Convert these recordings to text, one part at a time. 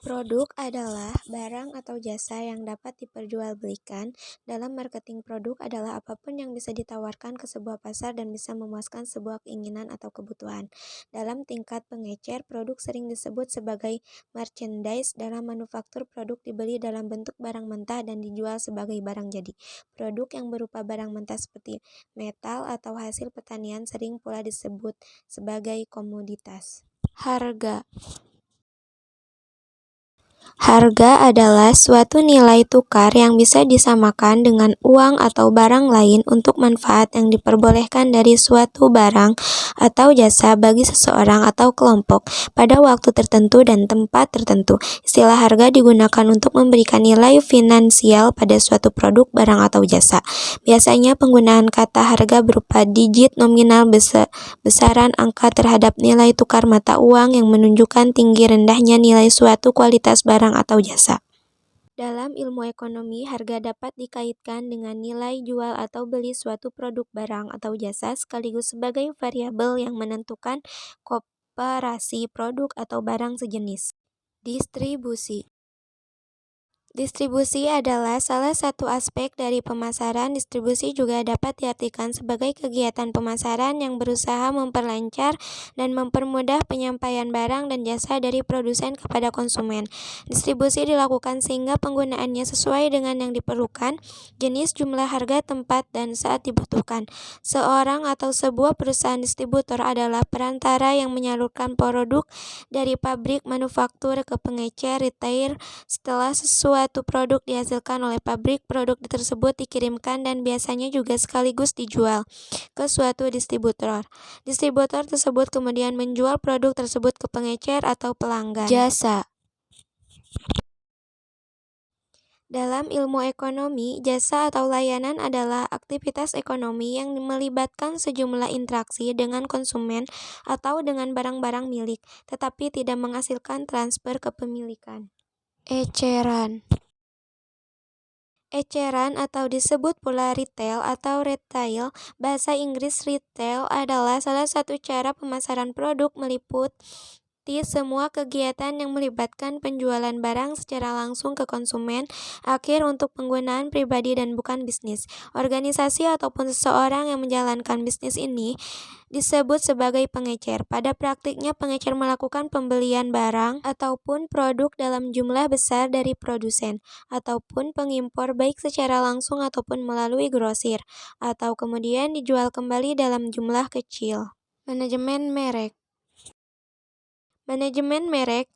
Produk adalah barang atau jasa yang dapat diperjualbelikan. Dalam marketing, produk adalah apapun yang bisa ditawarkan ke sebuah pasar dan bisa memuaskan sebuah keinginan atau kebutuhan. Dalam tingkat pengecer, produk sering disebut sebagai merchandise. Dalam manufaktur, produk dibeli dalam bentuk barang mentah dan dijual sebagai barang jadi. Produk yang berupa barang mentah seperti metal atau hasil pertanian sering pula disebut sebagai komoditas. Harga adalah suatu nilai tukar yang bisa disamakan dengan uang atau barang lain untuk manfaat yang diperbolehkan dari suatu barang atau jasa bagi seseorang atau kelompok pada waktu tertentu dan tempat tertentu. Istilah harga digunakan untuk memberikan nilai finansial pada suatu produk, barang, atau jasa. Biasanya penggunaan kata harga berupa digit nominal besaran angka terhadap nilai tukar mata uang yang menunjukkan tinggi rendahnya nilai suatu kualitas barang atau jasa. Dalam ilmu ekonomi, harga dapat dikaitkan dengan nilai jual atau beli suatu produk, barang, atau jasa sekaligus sebagai variabel yang menentukan komparasi produk atau barang sejenis. Distribusi adalah salah satu aspek dari pemasaran. Distribusi juga dapat diartikan sebagai kegiatan pemasaran yang berusaha memperlancar dan mempermudah penyampaian barang dan jasa dari produsen kepada konsumen. Distribusi dilakukan sehingga penggunaannya sesuai dengan yang diperlukan, jenis, jumlah, harga, tempat, dan saat dibutuhkan. Seorang atau sebuah perusahaan distributor adalah perantara yang menyalurkan produk dari pabrik manufaktur ke pengecer retail. Setelah suatu produk dihasilkan oleh pabrik, produk tersebut dikirimkan dan biasanya juga sekaligus dijual ke suatu distributor. Distributor tersebut kemudian menjual produk tersebut ke pengecer atau pelanggan. Jasa. Dalam ilmu ekonomi, jasa atau layanan adalah aktivitas ekonomi yang melibatkan sejumlah interaksi dengan konsumen atau dengan barang-barang milik, tetapi tidak menghasilkan transfer kepemilikan. Eceran atau disebut pula retail atau retail, bahasa Inggris retail adalah salah satu cara pemasaran produk meliputi semua kegiatan yang melibatkan penjualan barang secara langsung ke konsumen akhir untuk penggunaan pribadi dan bukan bisnis. Organisasi ataupun seseorang yang menjalankan bisnis ini disebut sebagai pengecer. Pada praktiknya, pengecer melakukan pembelian barang ataupun produk dalam jumlah besar dari produsen ataupun pengimpor baik secara langsung ataupun melalui grosir, atau kemudian dijual kembali dalam jumlah kecil. Manajemen merek,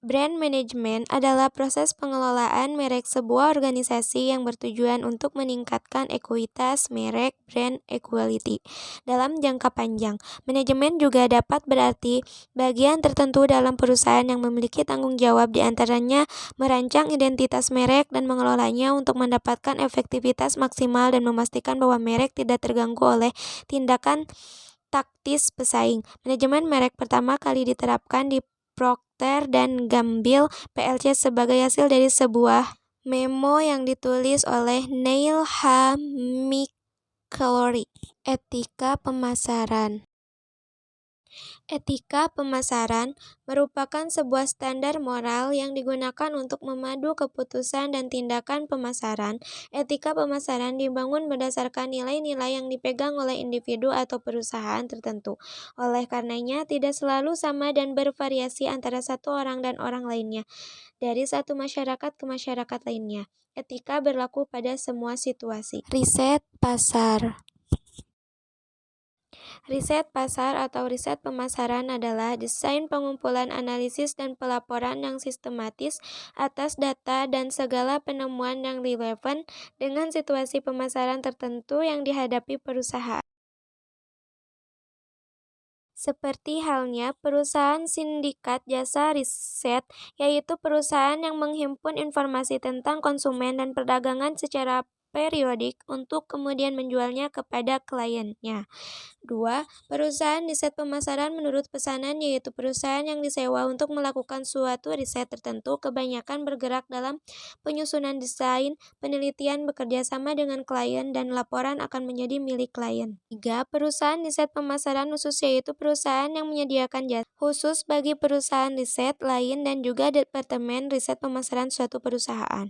brand management adalah proses pengelolaan merek sebuah organisasi yang bertujuan untuk meningkatkan ekuitas merek, brand equality, dalam jangka panjang. Manajemen juga dapat berarti bagian tertentu dalam perusahaan yang memiliki tanggung jawab, di antaranya merancang identitas merek dan mengelolanya untuk mendapatkan efektivitas maksimal dan memastikan bahwa merek tidak terganggu oleh tindakan taktis pesaing. Manajemen merek pertama kali diterapkan di Procter dan Gamble PLC sebagai hasil dari sebuah memo yang ditulis oleh Neil H. McClory. Etika pemasaran merupakan sebuah standar moral yang digunakan untuk memadu keputusan dan tindakan pemasaran. Etika pemasaran dibangun berdasarkan nilai-nilai yang dipegang oleh individu atau perusahaan tertentu. Oleh karenanya, tidak selalu sama dan bervariasi antara satu orang dan orang lainnya, dari satu masyarakat ke masyarakat lainnya. Etika berlaku pada semua situasi. Riset pasar atau riset pemasaran adalah desain, pengumpulan, analisis, dan pelaporan yang sistematis atas data dan segala penemuan yang relevan dengan situasi pemasaran tertentu yang dihadapi perusahaan. Seperti halnya perusahaan sindikat jasa riset, yaitu perusahaan yang menghimpun informasi tentang konsumen dan perdagangan secara periodik untuk kemudian menjualnya kepada kliennya. 2. Perusahaan riset pemasaran menurut pesanan yaitu perusahaan yang disewa untuk melakukan suatu riset tertentu, kebanyakan bergerak dalam penyusunan desain, penelitian, bekerja sama dengan klien, dan laporan akan menjadi milik klien. 3. Perusahaan riset pemasaran khusus yaitu perusahaan yang menyediakan jasa khusus bagi perusahaan riset lain dan juga departemen riset pemasaran suatu perusahaan.